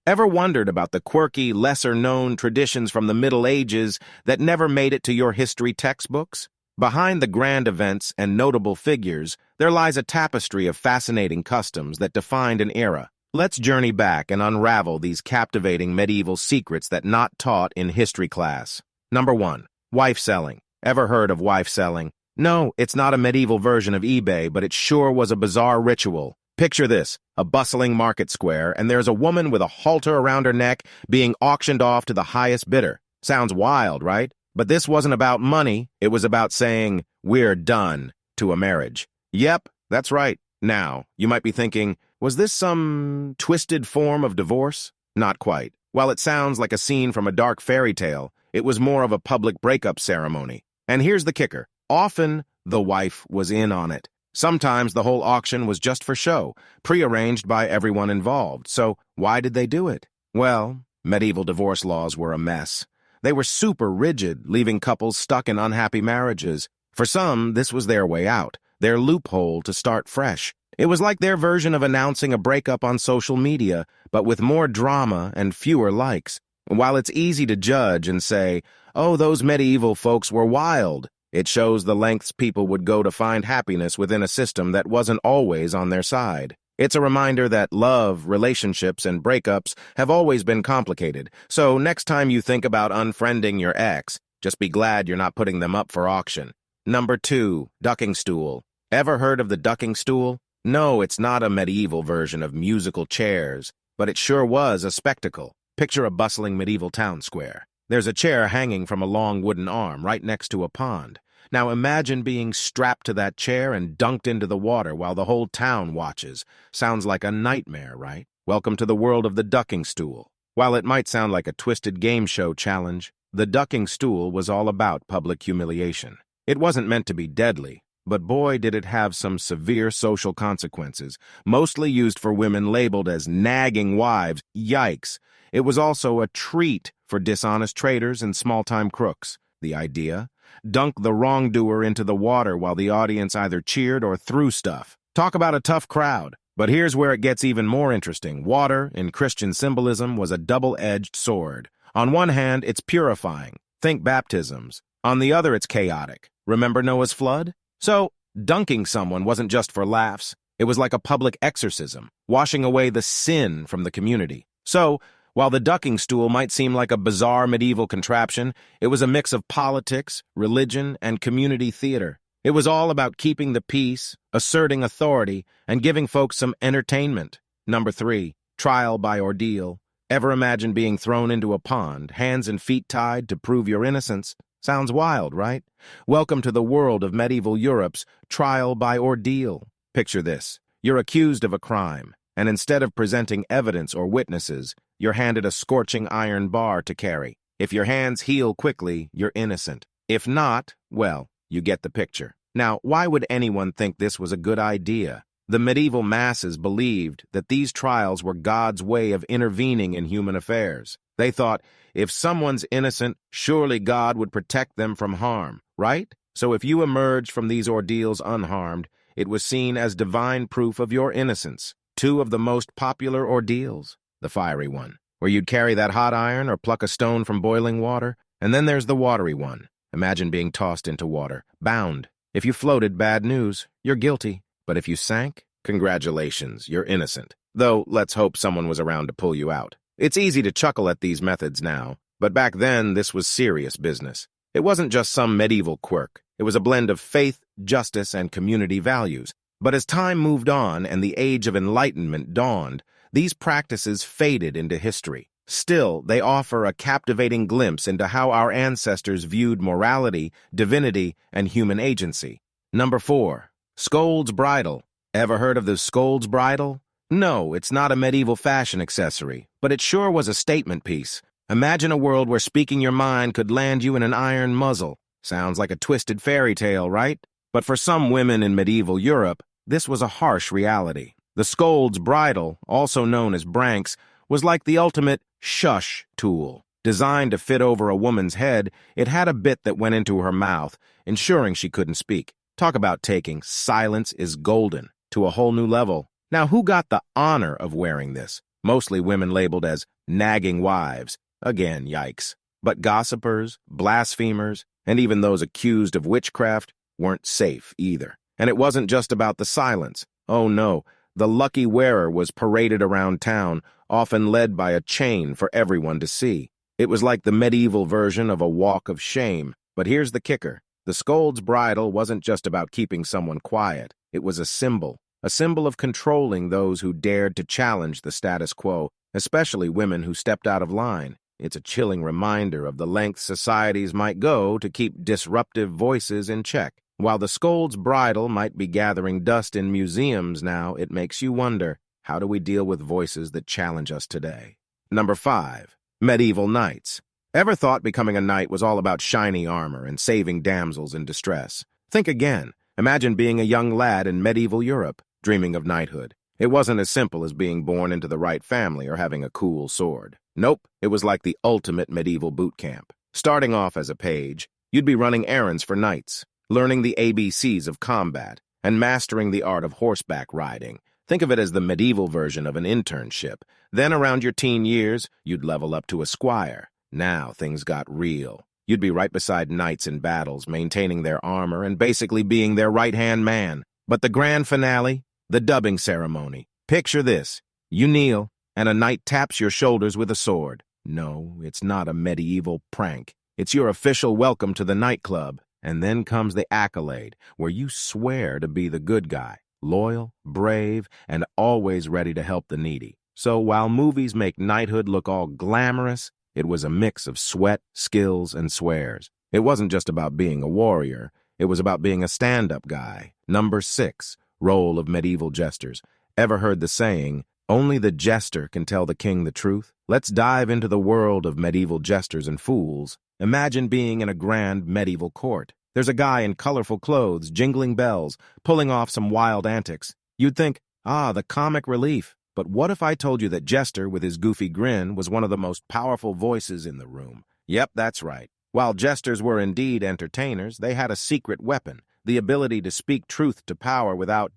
Ever wondered about the quirky, lesser-known traditions from the Middle Ages that never made it to your history textbooks? Behind the grand events and notable figures, there lies a tapestry of fascinating customs that defined an era. Let's journey back and unravel these captivating medieval secrets that not taught in history class. Number 1. Wife selling. Ever heard of wife selling? No, it's not a medieval version of eBay, but it sure was a bizarre ritual. Picture this, a bustling market square, and there's a woman with a halter around her neck being auctioned off to the highest bidder. Sounds wild, right? But this wasn't about money, it was about saying, "We're done," to a marriage. Yep, that's right. Now, you might be thinking, was this some twisted form of divorce? Not quite. While it sounds like a scene from a dark fairy tale, it was more of a public breakup ceremony. And here's the kicker. Often, the wife was in on it. Sometimes the whole auction was just for show, prearranged by everyone involved. So why did they do it? Well, medieval divorce laws were a mess. They were super rigid, leaving couples stuck in unhappy marriages. For some, this was their way out, their loophole to start fresh. It was like their version of announcing a breakup on social media, but with more drama and fewer likes. While it's easy to judge and say, "Oh, those medieval folks were wild," it shows the lengths people would go to find happiness within a system that wasn't always on their side. It's a reminder that love, relationships, and breakups have always been complicated, so next time you think about unfriending your ex, just be glad you're not putting them up for auction. Number 2, ducking stool. Ever heard of the ducking stool? No, it's not a medieval version of musical chairs, but it sure was a spectacle. Picture a bustling medieval town square. There's a chair hanging from a long wooden arm right next to a pond. Now imagine being strapped to that chair and dunked into the water while the whole town watches. Sounds like a nightmare, right? Welcome to the world of the ducking stool. While it might sound like a twisted game show challenge, the ducking stool was all about public humiliation. It wasn't meant to be deadly, but boy did it have some severe social consequences, mostly used for women labeled as nagging wives. Yikes! It was also a treat for dishonest traders and small-time crooks. The idea? Dunk the wrongdoer into the water while the audience either cheered or threw stuff. Talk about a tough crowd. But here's where it gets even more interesting. Water, in Christian symbolism, was a double-edged sword. On one hand, it's purifying. Think baptisms. On the other, it's chaotic. Remember Noah's flood? So, dunking someone wasn't just for laughs. It was like a public exorcism, washing away the sin from the community. So, while the ducking stool might seem like a bizarre medieval contraption, it was a mix of politics, religion, and community theater. It was all about keeping the peace, asserting authority, and giving folks some entertainment. Number 3, trial by ordeal. Ever imagine being thrown into a pond, hands and feet tied to prove your innocence? Sounds wild, right? Welcome to the world of medieval Europe's trial by ordeal. Picture this. You're accused of a crime, and instead of presenting evidence or witnesses, you're handed a scorching iron bar to carry. If your hands heal quickly, you're innocent. If not, well, you get the picture. Now, why would anyone think this was a good idea? The medieval masses believed that these trials were God's way of intervening in human affairs. They thought, if someone's innocent, surely God would protect them from harm, right? So if you emerged from these ordeals unharmed, it was seen as divine proof of your innocence. 2 of the most popular ordeals. The fiery one, where you'd carry that hot iron or pluck a stone from boiling water. And then there's the watery one. Imagine being tossed into water, bound. If you floated, bad news, you're guilty. But if you sank, congratulations, you're innocent. Though, let's hope someone was around to pull you out. It's easy to chuckle at these methods now, but back then this was serious business. It wasn't just some medieval quirk. It was a blend of faith, justice, and community values. But as time moved on and the Age of Enlightenment dawned, these practices faded into history. Still, they offer a captivating glimpse into how our ancestors viewed morality, divinity, and human agency. Number 4, Scold's Bridle. Ever heard of the Scold's Bridle? No, it's not a medieval fashion accessory, but it sure was a statement piece. Imagine a world where speaking your mind could land you in an iron muzzle. Sounds like a twisted fairy tale, right? But for some women in medieval Europe, this was a harsh reality. The Scold's Bridle, also known as branks, was like the ultimate shush tool. Designed to fit over a woman's head, it had a bit that went into her mouth, ensuring she couldn't speak. Talk about taking "silence is golden" to a whole new level. Now, who got the honor of wearing this? mostly women labeled as nagging wives. Again, yikes. But gossipers, blasphemers, and even those accused of witchcraft weren't safe either. And it wasn't just about the silence. Oh no, the lucky wearer was paraded around town, often led by a chain for everyone to see. It was like the medieval version of a walk of shame. But here's the kicker. The Scold's Bridle wasn't just about keeping someone quiet. It was a symbol of controlling those who dared to challenge the status quo, especially women who stepped out of line. It's a chilling reminder of the lengths societies might go to keep disruptive voices in check. While the Scold's Bridle might be gathering dust in museums now, it makes you wonder, how do we deal with voices that challenge us today? Number 5. Medieval Knights. Ever thought becoming a knight was all about shiny armor and saving damsels in distress? Think again. Imagine being a young lad in medieval Europe, dreaming of knighthood. It wasn't as simple as being born into the right family or having a cool sword. Nope, it was like the ultimate medieval boot camp. Starting off as a page, you'd be running errands for knights, learning the ABCs of combat, and mastering the art of horseback riding. Think of it as the medieval version of an internship. Then around your teen years, you'd level up to a squire. Now things got real. You'd be right beside knights in battles, maintaining their armor and basically being their right-hand man. But the grand finale, the dubbing ceremony. Picture this. You kneel, and a knight taps your shoulders with a sword. No, it's not a medieval prank. It's your official welcome to the nightclub. And then comes the accolade, where you swear to be the good guy, loyal, brave, and always ready to help the needy. So while movies make knighthood look all glamorous, it was a mix of sweat, skills, and swears. It wasn't just about being a warrior. It was about being a stand-up guy. Number 6, role of medieval jesters. Ever heard the saying, only the jester can tell the king the truth? Let's dive into the world of medieval jesters and fools. Imagine being in a grand medieval court. There's a guy in colorful clothes, jingling bells, pulling off some wild antics. You'd think, the comic relief. But what if I told you that Jester, with his goofy grin, was one of the most powerful voices in the room? Yep, that's right. While jesters were indeed entertainers, they had a secret weapon, the ability to speak truth to power without,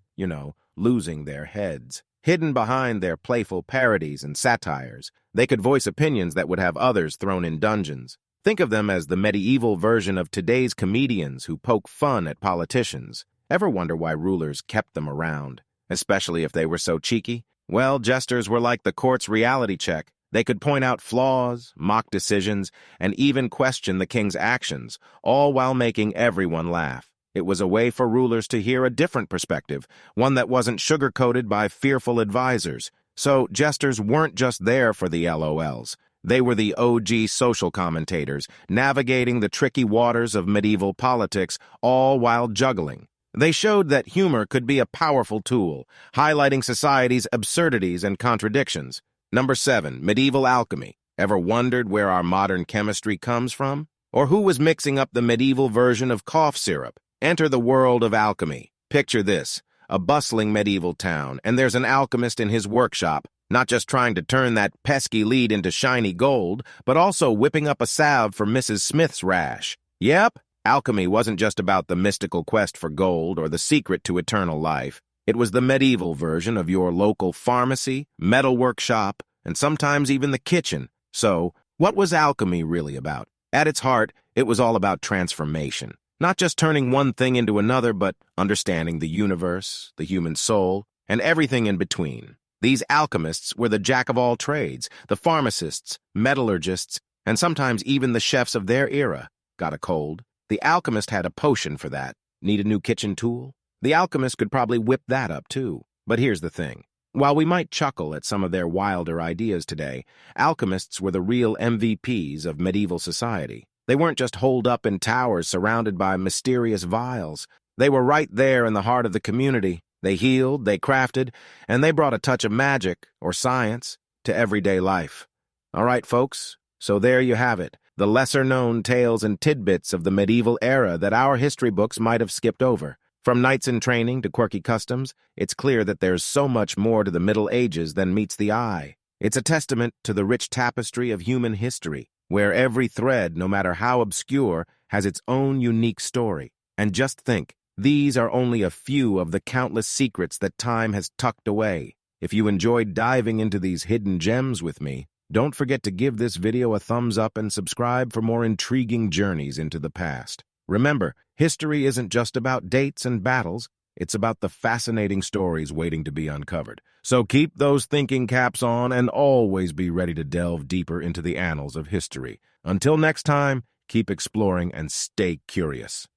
losing their heads. Hidden behind their playful parodies and satires, they could voice opinions that would have others thrown in dungeons. Think of them as the medieval version of today's comedians who poke fun at politicians. Ever wonder why rulers kept them around, especially if they were so cheeky? Well, jesters were like the court's reality check. They could point out flaws, mock decisions, and even question the king's actions, all while making everyone laugh. It was a way for rulers to hear a different perspective, one that wasn't sugar-coated by fearful advisors. So jesters weren't just there for the LOLs. They were the OG social commentators, navigating the tricky waters of medieval politics, all while juggling. They showed that humor could be a powerful tool, highlighting society's absurdities and contradictions. Number 7, medieval alchemy. Ever wondered where our modern chemistry comes from? Or who was mixing up the medieval version of cough syrup? Enter the world of alchemy. Picture this, a bustling medieval town, and there's an alchemist in his workshop, not just trying to turn that pesky lead into shiny gold, but also whipping up a salve for Mrs. Smith's rash. Yep. Alchemy wasn't just about the mystical quest for gold or the secret to eternal life. It was the medieval version of your local pharmacy, metal workshop, and sometimes even the kitchen. So, what was alchemy really about? At its heart, it was all about transformation. Not just turning one thing into another, but understanding the universe, the human soul, and everything in between. These alchemists were the jack of all trades, the pharmacists, metallurgists, and sometimes even the chefs of their era. Got a cold? The alchemist had a potion for that. Need a new kitchen tool? The alchemist could probably whip that up too. But here's the thing. While we might chuckle at some of their wilder ideas today, alchemists were the real MVPs of medieval society. They weren't just holed up in towers surrounded by mysterious vials. They were right there in the heart of the community. They healed, they crafted, and they brought a touch of magic, or science, to everyday life. All right, folks, so there you have it. The lesser-known tales and tidbits of the medieval era that our history books might have skipped over. From knights in training to quirky customs, it's clear that there's so much more to the Middle Ages than meets the eye. It's a testament to the rich tapestry of human history, where every thread, no matter how obscure, has its own unique story. And just think, these are only a few of the countless secrets that time has tucked away. If you enjoyed diving into these hidden gems with me, don't forget to give this video a thumbs up and subscribe for more intriguing journeys into the past. Remember, history isn't just about dates and battles, it's about the fascinating stories waiting to be uncovered. So keep those thinking caps on and always be ready to delve deeper into the annals of history. Until next time, keep exploring and stay curious.